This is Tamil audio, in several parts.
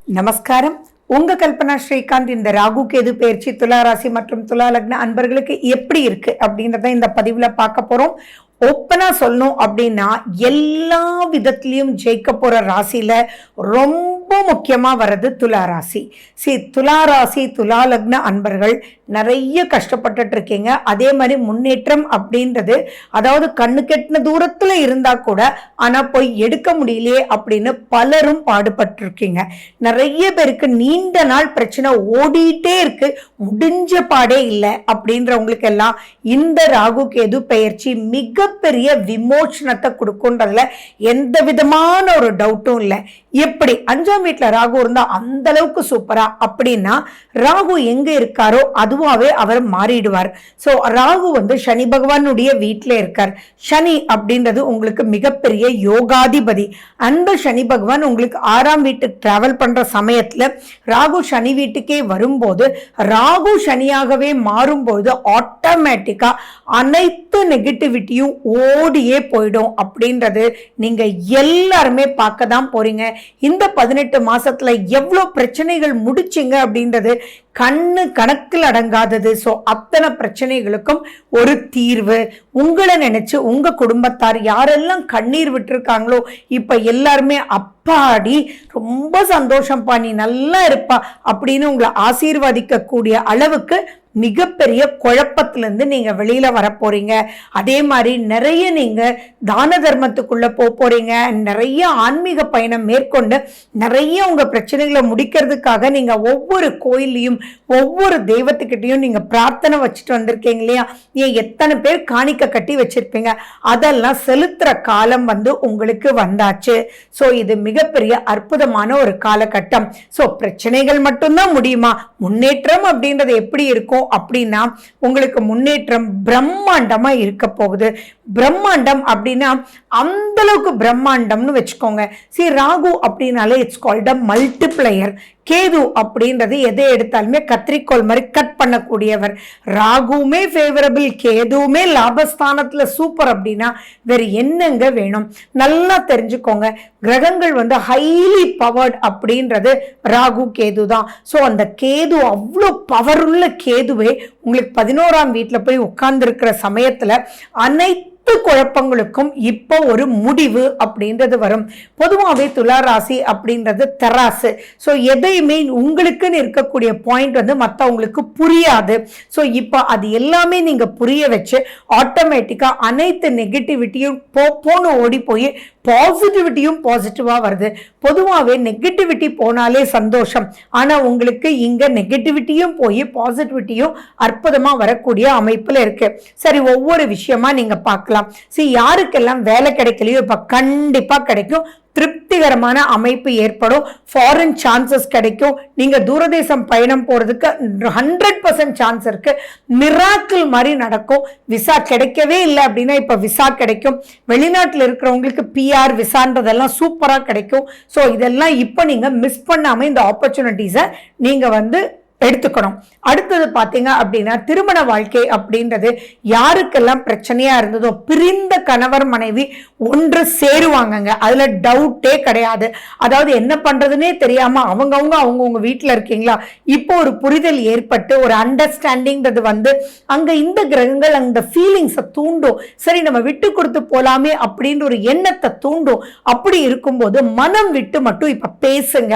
நமஸ்காரம். உங்க கல்பனா ஸ்ரீகாந்த். இந்த ராகு கேது பயிற்சி துலா ராசி மற்றும் துலா லக்ன அன்பர்களுக்கு எப்படி இருக்கு அப்படின்றத இந்த பதிவுல பார்க்க போறோம். ஓப்பனா சொல்லணும் அப்படின்னா எல்லா விதத்திலையும் ஜெயிக்க போற ராசியில ரொம்ப முக்கியமா வர்றது துலா ராசி. துலா ராசி துலா லக்ன அன்பர்கள் நிறைய கஷ்டப்பட்டுட்டு இருக்கீங்க. அதே மாதிரி முன்னேற்றம் அப்படின்றது, அதாவது கண்ணு கெட்டின தூரத்துல இருந்தா கூட ஆனா போய் எடுக்க முடியலையே அப்படின்னு பலரும் பாடுபட்டு இருக்கீங்க. நிறைய பேருக்கு நீண்ட நாள் பிரச்சனை ஓடிட்டே இருக்கு, முடிஞ்ச பாடே இல்லை அப்படின்றவங்களுக்கு எல்லாம் இந்த ராகு கேது பெயர்ச்சி மிகப்பெரிய விமோசனத்தை கொடுக்குன்றதுல எந்த விதமான ஒரு டவுட்டும் இல்லை. எப்படி 5ஆம் வீட்டுல ராகு இருந்தா அந்த அளவுக்கு சூப்பரா அப்படின்னா, ராகு எங்க இருக்காரோ அதுவாவே அவர் மாறிடுவார். சோ ராகு சனி பகவானுடைய வீட்டுல இருக்கார். சனி அப்படின்றது உங்களுக்கு மிகப்பெரிய யோகாதிபதி. அந்த சனி பகவான் உங்களுக்கு 6ஆம் வீட்டுக்கு டிராவல் பண்ற சமயத்துல ராகு சனி வீட்டுக்கே வரும்போது, ராகு சனியாகவே மாறும்போது ஆட்டோமேட்டிக்கா அனைத்து நெகட்டிவிட்டியும் ஓடியே போயிடும் அப்படின்றது நீங்க எல்லாருமே பார்க்க தான் போறீங்க. இந்த 18 மாசத்துல எவ்வளவு பிரச்சனைகள் முடிச்சிங்க அப்படின்றது கண்ணு கணக்கில் அடங்காதது. சோ அத்தனை பிரச்சனைகளுக்கும் ஒரு தீர்வு. உங்களை நினைச்சு உங்க குடும்பத்தார் யாரெல்லாம் கண்ணீர் விட்டுருக்காங்களோ இப்ப எல்லாருமே அப்பாடி ரொம்ப சந்தோஷம்ப்பா, நீ நல்லா இருப்பா அப்படின்னு உங்களை ஆசீர்வதிக்க கூடிய அளவுக்கு மிகப்பெரிய குழப்பத்திலிருந்து நீங்க வெளியில வர போறீங்க. அதே மாதிரி நிறைய நீங்க தான தர்மத்துக்குள்ள போறீங்க. நிறைய ஆன்மீக பயணம் மேற்கொண்டு நிறைய உங்க பிரச்சனைகளை முடிக்கிறதுக்காக நீங்க ஒவ்வொரு கோயிலையும் ஒவ்வொரு தெய்வத்துக்கிட்டையும் நீங்க பிரார்த்தனை வச்சுட்டு வந்திருக்கீங்க இல்லையா? ஏன் எத்தனை பேர் காணிக்க கட்டி வச்சிருப்பீங்க, அதெல்லாம் செலுத்துற காலம் உங்களுக்கு வந்தாச்சு. சோ இது மிகப்பெரிய அற்புதமான ஒரு காலகட்டம். சோ பிரச்சனைகள் மட்டும்தான் முடியுமா? முன்னேற்றம் அப்படின்றது எப்படி இருக்கும் அப்படின்னா, உங்களுக்கு முன்னேற்றம் பிரம்மாண்டமா இருக்க போகுது. பிரம்மாண்டம் அப்படின்னா அந்த அளவுக்கு பிரம்மாண்டம்னு வச்சுக்கோங்க. ராகு அப்படின்னாலே it's called a multiplier. Ketu அப்படின்றது எதை எடுத்தாலுமே கத்திரிக்கோள் மாதிரி கட் பண்ணக்கூடியவர். ராகுமே ஃபேவரபிள், கேதுவுமே லாபஸ்தானத்துல சூப்பர் அப்படின்னா வேற என்னங்க வேணும்? நல்லா தெரிஞ்சுக்கோங்க, கிரகங்கள் ஹைலி பவர்ட் அப்படின்றது ராகு கேது தான். ஸோ அந்த கேது அவ்வளோ பவருள்ள கேதுவே உங்களுக்கு 11ஆம் வீட்டுல போய் உட்கார்ந்து இருக்கிற சமயத்துல அனைத்து குழப்பங்களுக்கும் இப்போ ஒரு முடிவு அப்படின்றது வரும். பொதுவாகவே துலா ராசி அப்படின்றது தராசு. ஸோ எதையுமே உங்களுக்குன்னு இருக்கக்கூடிய பாயிண்ட் மற்றவங்களுக்கு புரியாது. ஸோ இப்போ அது எல்லாமே நீங்க புரிய வச்சு ஆட்டோமேட்டிக்கா அனைத்து நெகட்டிவிட்டியும் போன்னு ஓடி போய் பாசிட்டிவிட்டியும் பாசிட்டிவா வருது. பொதுவாகவே நெகட்டிவிட்டி போனாலே சந்தோஷம், ஆனா உங்களுக்கு இங்க நெகட்டிவிட்டியும் போய் பாசிட்டிவிட்டியும் அற்புதமா வரக்கூடிய அமைப்புல இருக்கு. சரி, ஒவ்வொரு விஷயமா நீங்க பார்க்கலாம். யாருக்கெல்லாம் வேலை கிடைக்கலையோ இப்ப கண்டிப்பா கிடைக்கும். திருப்திகரமான அமைப்பு ஏற்படும். ஃபாரின் சான்சஸ் கிடைக்கும். நீங்க தூரதேசம் பயணம் போறதுக்கு 100% சான்ஸ் இருக்கு. மிராக்கிள் மாதிரி நடக்கும். விசா கிடைக்கவே இல்லை அப்படின்னா இப்ப விசா கிடைக்கும். வெளிநாட்டில் இருக்கிறவங்களுக்கு PR விசான்றதெல்லாம் சூப்பரா கிடைக்கும். ஸோ இதெல்லாம் இப்ப நீங்க மிஸ் பண்ணாம இந்த ஆப்பர்ச்சுனிட்டிஸை நீங்க எடுத்துக்கணும். அடுத்தது பாத்தீங்க அப்படின்னா, திருமண வாழ்க்கை அப்படின்றது யாருக்கெல்லாம் பிரச்சனையா இருந்ததோ பிரிந்த கணவர் மனைவி ஒன்று சேருவாங்கங்க. அதுல டவுட்டே கிடையாது. அதாவது என்ன பண்றதுன்னே தெரியாம அவங்கவுங்க வீட்டுல இருக்கீங்களா, இப்போ ஒரு புரிதல் ஏற்பட்டு ஒரு அண்டர்ஸ்டாண்டிங்கிறது அங்க இந்த கிரகங்கள் அந்த ஃபீலிங்ஸை தூண்டும். சரி, நம்ம விட்டு கொடுத்து போலாமே அப்படின்ற ஒரு எண்ணத்தை தூண்டும். அப்படி இருக்கும்போது மனம் விட்டு மட்டும் இப்ப பேசுங்க.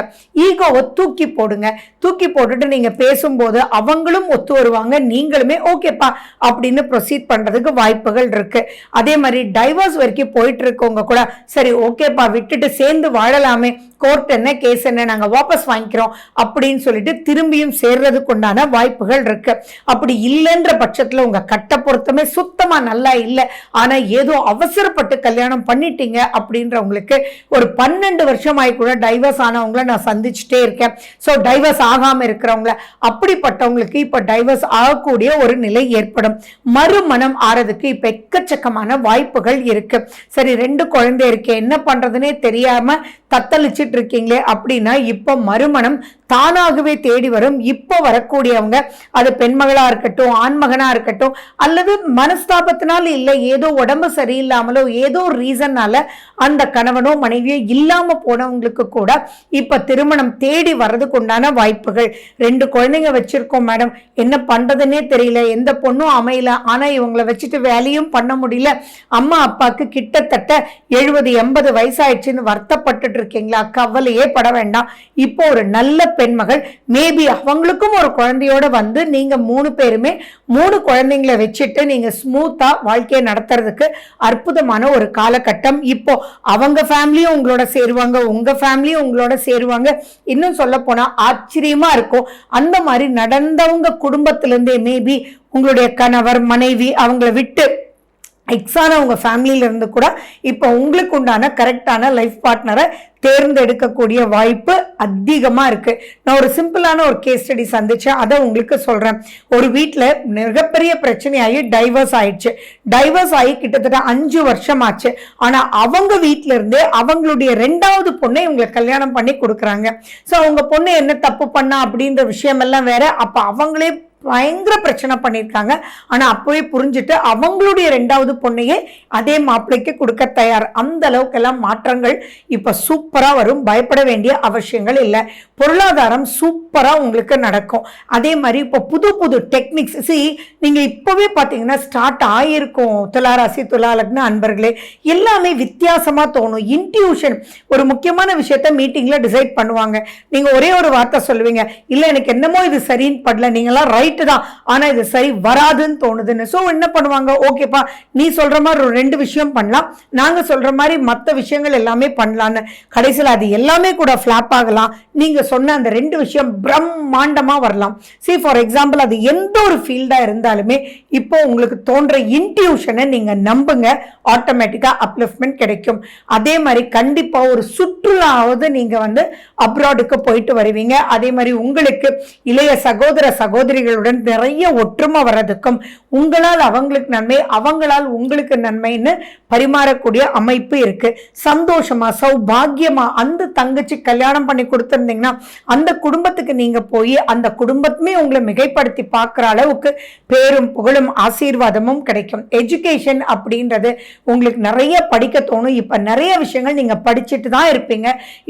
ஈகோவை தூக்கி போடுங்க. தூக்கி போட்டுட்டு நீங்க பேசும்போது அவங்களும் ஒத்து வருவாங்க, நீங்களுமே ஓகேப்பா அப்படின்னு ப்ரொசீட் பண்றதுக்கு வாய்ப்புகள் இருக்கு. அதே மாதிரி டைவர்ஸ் வரைக்கும் போயிட்டு இருக்கவங்க கூட சரி ஓகேப்பா விட்டுட்டு சேர்ந்து வாழலாமே, கோர்ட் என்ன கேஸ் என்ன நாங்க வாபஸ் வாங்கிக்கிறோம் அப்படின்னு சொல்லிட்டு திரும்பியும் சேர்றதுக்கு உண்டான வாய்ப்புகள் இருக்கு. அப்படி இல்லைன்ற பட்சத்துல உங்க கட்ட பொருத்தமே சுத்தமா நல்லா இல்லை, ஆனா ஏதோ அவசரப்பட்டு கல்யாணம் பண்ணிட்டீங்க அப்படின்றவங்களுக்கு ஒரு 12 வருஷம் ஆகி கூட டைவர்ஸ் ஆனவங்களை நான் சந்திச்சுட்டே இருக்கேன். ஸோ டைவர்ஸ் ஆகாம இருக்கிறவங்கள, அப்படிப்பட்டவங்களுக்கு இப்ப டைவர்ஸ் ஆகக்கூடிய ஒரு நிலை ஏற்படும். மறுமணம் ஆறதுக்கு இப்ப எக்கச்சக்கமான வாய்ப்புகள் இருக்கு. சரி, 2 குழந்தை இருக்கு, என்ன பண்றதுன்னே தெரியாம தத்தளிச்சுட்டு இருக்கீங்களே அப்படின்னா இப்ப மறுமணம் தானாகவே தேடி வரும். இப்போ வரக்கூடியவங்க அது பெண்மகளா இருக்கட்டும், ஆண்மகனா இருக்கட்டும், அல்லது மனஸ்தாபத்தினால இல்லை, ஏதோ உடம்பு சரியில்லாமலோ ஏதோ ரீசன்னால அந்த கணவனோ மனைவியோ இல்லாம போனவங்களுக்கு கூட இப்ப திருமணம் தேடி வர்றதுக்கு உண்டான வாய்ப்புகள். 2 குழந்தைங்க வச்சிருக்கோம் மேடம், என்ன பண்றதுன்னே தெரியல, எந்த பொண்ணும் அமையல, ஆனா இவங்களை வச்சுட்டு வேலையும் பண்ண முடியல, அம்மா அப்பாவுக்கு கிட்டத்தட்ட 70-80 வயசாயிடுச்சுன்னு வருத்தப்பட்டு இருக்கீங்களா? கவலையே பட வேண்டாம். இப்போ ஒரு நல்ல பெண்மகள் மேபி அவங்களுக்கும் ஒரு குழந்தையோட வந்து நீங்க 3 பேருமே 3 குழந்தைங்களை வச்சுட்டு நீங்க ஸ்மூத்தா வாழ்க்கையை நடத்துறதுக்கு அற்புதமான ஒரு காலகட்டம். இப்போ அவங்க ஃபேமிலியும் உங்களோட சேருவாங்க, உங்க ஃபேமிலியும் உங்களோட சேருவாங்க. இன்னும் சொல்ல போனா ஆச்சரியமா இருக்கும். அந்த மாதிரி நடந்தவங்க குடும்பத்திலிருந்தே மேபி உங்களுடைய கணவர் மனைவி அவங்களை விட்டு எக்ஸான உங்க ஃபேமிலியில இருந்து கூட இப்போ உங்களுக்கு உண்டான கரெக்டான லைஃப் பார்ட்னரை தேர்ந்தெடுக்கக்கூடிய வாய்ப்பு அதிகமா இருக்கு. நான் ஒரு சிம்பிளான ஒரு கேஸ் ஸ்டடி சந்திச்சேன், அதை உங்களுக்கு சொல்றேன். ஒரு வீட்டுல மிகப்பெரிய பிரச்சனையாகி டைவர்ஸ் ஆயிடுச்சு. டைவர்ஸ் ஆகி கிட்டத்தட்ட 5 வருஷம் ஆச்சு. ஆனா அவங்க வீட்டுல இருந்தே அவங்களுடைய 2வது பொண்ணை இவங்களை கல்யாணம் பண்ணி கொடுக்குறாங்க. சோ அவங்க பொண்ணு என்ன தப்பு பண்ணா அப்படின்ற விஷயம் எல்லாம் வேற. அப்ப அவங்களே பயங்கர பிரச்சனை பண்ணியிருக்காங்க. ஆனா அப்பவே புரிஞ்சுட்டு அவங்களுடைய 2வது பொண்ணையே அதே மாப்பிள்ளைக்கு கொடுக்க தயார். அந்த அளவுக்கு எல்லாம் மாற்றங்கள் இப்ப சூப்பரா வரும். பயப்பட வேண்டிய அவசியங்கள் இல்லை. பொருளாதாரம் சூப்பரா உங்களுக்கு நடக்கும். அதே மாதிரி இப்போ புது புது டெக்னிக்ஸ் நீங்க இப்பவே பாத்தீங்கன்னா ஸ்டார்ட் ஆயிருக்கும். துளாராசி துலா லக்ன அன்பர்களே, எல்லாமே வித்தியாசமா தோணும். இன்ட்யூஷன் ஒரு முக்கியமான விஷயத்த மீட்டிங்ல டிசைட் பண்ணுவாங்க. நீங்க ஒரே ஒரு வார்த்தை சொல்லுவீங்க, இல்ல எனக்கு என்னமோ இது சரின்னு படல, நீங்களாம் ரைட் தான், ஆனா இது சரி வராதுன்னு தோணுதுன்னு. சோ என்ன பண்ணுவாங்க, ஓகேப்பா நீ சொல்ற மாதிரி ஒரு 2 விஷயம் பண்ணலாம், நாங்க சொல்ற மாதிரி மற்ற விஷயங்கள் எல்லாமே பண்ணலான்னு. கடைசியில் அது எல்லாமே கூட ஃபிளாப் ஆகலாம். நீங்க சொன்ன அந்த 2 விஷயம் பிரம்மாண்டமா வரலாம். ஃபார் எக்ஸாம்பிள் அது எந்த ஒரு ஃபீல்டா இருந்தாலுமே இப்போ உங்களுக்கு தோன்ற இன்ட்யூஷனை நீங்க நம்புங்க, ஆட்டோமேட்டிக்கா அப்லிஃப்ட்மெண்ட் கிடைக்கும். அதே மாதிரி கண்டிப்பா ஒரு சுற்றுலாவது நீங்க வந்து அப்ராடுக்கு போயிட்டு வருவீங்க. அதே மாதிரி உங்களுக்கு இளைய சகோதர சகோதரிகளுடன் நிறைய ஒற்றுமை வர்றதுக்கும், உங்களால் அவங்களுக்கு நன்மை அவங்களால் உங்களுக்கு நன்மைன்னு பரிமாறக்கூடிய அமைப்பு இருக்கு. சந்தோஷமா சௌபாகியமா அந்த தங்கச்சி கல்யாணம் பண்ணி கொடுத்திருந்தீங்கன்னா அந்த குடும்பத்துக்கு நீங்க போய் அந்த குடும்பத்துமே உங்களை மிகைப்படுத்தி பார்க்கிற அளவுக்கு பேரும் புகழும் ஆசீர்வாதமும் கிடைக்கும். எஜுகேஷன் அப்படின்றது உங்களுக்கு நிறைய படிக்க தோணும். இப்ப நிறைய விஷயங்கள் நீங்க படிச்சுட்டு தான் இருப்பீங்க.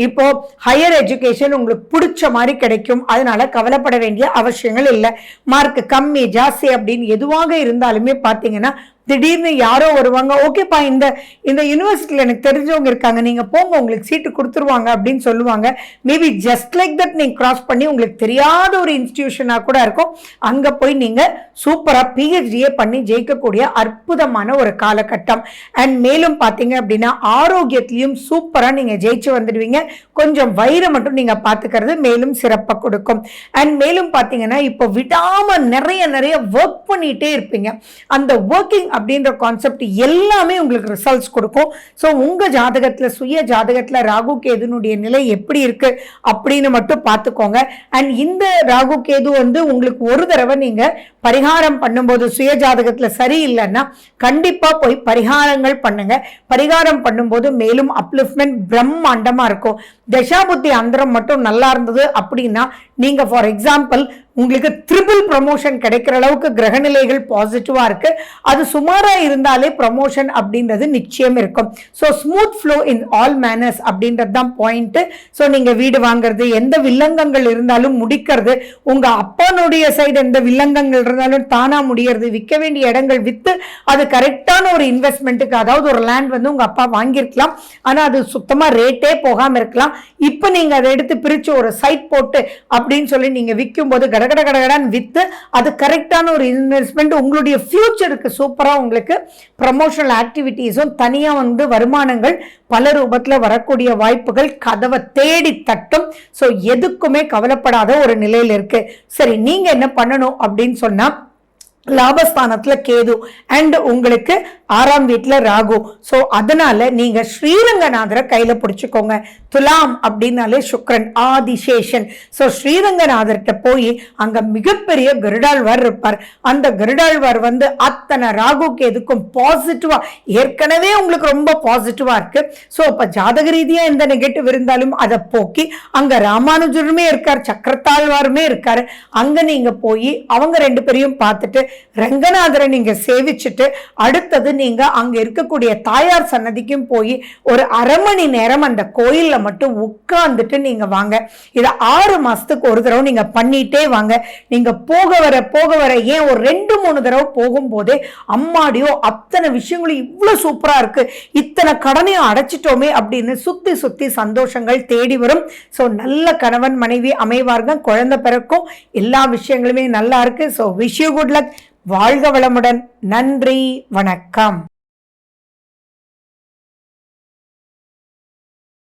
இப்போ ஹையர் எஜுகேஷன் உங்களுக்கு பிடிச்ச மாதிரி கிடைக்கும். அதனால கவலைப்பட வேண்டிய அவசியங்கள் இல்லை. மார்க் கம்மி ஜாஸ்தி அப்படின்னு எதுவாக இருந்தாலுமே பாத்தீங்கன்னா திடீர்னு யாரோ வருவாங்க, ஓகேப்பா இந்த இந்த யூனிவர்சிட்டியில் எனக்கு தெரிஞ்சவங்க இருக்காங்க, நீங்க போங்க உங்களுக்கு சீட்டு கொடுத்துருவாங்க அப்படின்னு சொல்லுவாங்க. மேபி ஜஸ்ட் லைக் தட் நீங்க கிராஸ் பண்ணி உங்களுக்கு தெரியாத ஒரு இன்ஸ்டிடியூஷனா கூட இருக்கும். அங்க போய் நீங்க சூப்பரா பிஹெச்டியே பண்ணி ஜெயிக்கக்கூடிய அற்புதமான ஒரு காலகட்டம். அண்ட் மேலும் பாத்தீங்க அப்படின்னா ஆரோக்கியத்திலையும் சூப்பரா நீங்க ஜெயிச்சு வந்துடுவீங்க. கொஞ்சம் வயிறை மட்டும் நீங்க பாத்துக்கிறது மேலும் சிறப்பா கொடுக்கும். அண்ட் மேலும் பாத்தீங்கன்னா இப்போ விடாம நிறைய நிறைய ஒர்க் பண்ணிட்டே இருப்பீங்க. அந்த ஒர்க்கிங் அப்படின்ற கான்செப்ட் எல்லாமே உங்களுக்கு ரிசல்ட்ஸ் கொடுக்கும். ஸோ உங்க ஜாதகத்துல சுய ஜாதகத்துல ராகு கேதுனுடைய நிலை எப்படி இருக்கு அப்படின்னு மட்டும் பார்த்துக்கோங்க. அண்ட் இந்த ராகு கேது வந்து உங்களுக்கு ஒரு தடவை நீங்க பரிகாரம் பண்ணும்போது சுய ஜாதகத்துல சரியில்லைன்னா கண்டிப்பா போய் பரிகாரங்கள் பண்ணுங்க. பரிகாரம் பண்ணும்போது மேலும் அப்லிஃப்ட்மெண்ட் பிரம்மாண்டமா இருக்கும். தசாபுத்தி அந்தரம் மட்டும் நல்லா இருந்தது அப்படின்னா நீங்க ஃபார் எக்ஸாம்பிள் உங்களுக்கு ட்ரிபிள் ப்ரமோஷன் கிடைக்கிற அளவுக்கு கிரகநிலைகள் பாசிட்டிவா இருக்கு. அது சுமாரா இருந்தாலே ப்ரமோஷன் அப்படின்றது நிச்சயம் இருக்கும். So smooth flow in all manners அப்படின்றது தான் பாயிண்ட். ஸோ நீங்க வீடு வாங்குறது, எந்த வில்லங்கங்கள் இருந்தாலும் முடிக்கிறது, உங்க அப்பனுடைய சைடு எந்த வில்லங்கங்கள் இருந்தாலும் தானா முடியறது, விற்க வேண்டிய இடங்கள் வித்து அது கரெக்டான ஒரு இன்வெஸ்ட்மெண்ட்டுக்கு, அதாவது ஒரு லேண்ட் வந்து உங்க அப்பா வாங்கியிருக்கலாம், ஆனா அது சுத்தமா ரேட்டே போகாம இருக்கலாம். இப்போ நீங்க அதை எடுத்து பிரிச்சு ஒரு சைட் போட்டு அப்படின்னு சொல்லி நீங்க விற்கும் போது கடகடகடகடான்னு வித்து அது கரெக்டான ஒரு இன்வெஸ்ட்மெண்ட் உங்களுடைய ஃபியூச்சருக்கு சூப்பரா உங்களுக்கு ப்ரமோஷனல் ஆக்டிவிட்டீஸும் தனியா வந்து வருமானங்கள் பல ரூபத்துல வரக்கூடிய வாய்ப்புகள் கதவை தேடி தட்டும். ஸோ எதுக்குமே கவலைப்படாத ஒரு நிலையில இருக்கு. சரி, நீங்க என்ன பண்ணணும் அப்படின்னு சொன்னா லாபஸ்தானத்துல கேது அண்ட் உங்களுக்கு 6ஆம் வீட்டுல ராகு. சோ அதனால நீங்க ஸ்ரீரங்கநாதரை கையில பிடிச்சுக்கோங்க. துலாம் அப்படின்னாலே சுக்ரன் ஆதிசேஷன். சோ ஸ்ரீரங்கநாதர்கிட்ட போய் அங்க மிகப்பெரிய கருடாழ்வார் இருப்பார். அந்த கருடாழ்வார் அத்தனை ராகு கேதுக்கும் பாசிட்டிவா, ஏற்கனவே உங்களுக்கு ரொம்ப பாசிட்டிவா இருக்கு. சோ இப்ப ஜாதக ரீதியா எந்த நெகட்டிவ் இருந்தாலும் அதை போக்கி அங்க ராமானுஜருமே இருக்கார், சக்கரத்தாழ்வாருமே இருக்காரு. அங்க நீங்க போய் அவங்க 2 பேரையும் பார்த்துட்டு ரங்கநாதரை நீங்க சேவிச்சுட்டு அடுத்தது நீங்க அங்க இருக்கக்கூடிய தாயார் சன்னதிக்கும் போய் ஒரு 1/2 மணி நேரம் அந்த கோயில்ல மட்டும் உட்கார்ந்துட்டு நீங்க வாங்க. இதை 6 மாசத்துக்கு ஒரு தடவை நீங்க பண்ணிட்டே வாங்க. நீங்க போக வர ஏன் ஒரு 2-3 தடவை போகும்போதே அம்மாடியோ அத்தனை விஷயங்களும் இவ்வளவு சூப்பரா இருக்கு, இத்தனை கடனையும் அடைச்சிட்டோமே அப்படின்னு சுத்தி சுத்தி சந்தோஷங்கள் தேடி வரும். சோ நல்ல கணவன் மனைவி அமைவார்கள், குழந்தை பிறக்கும், எல்லா விஷயங்களுமே நல்லா இருக்கு. So wish you good luck. வாழ்க வளமுடன். நன்றி, வணக்கம்.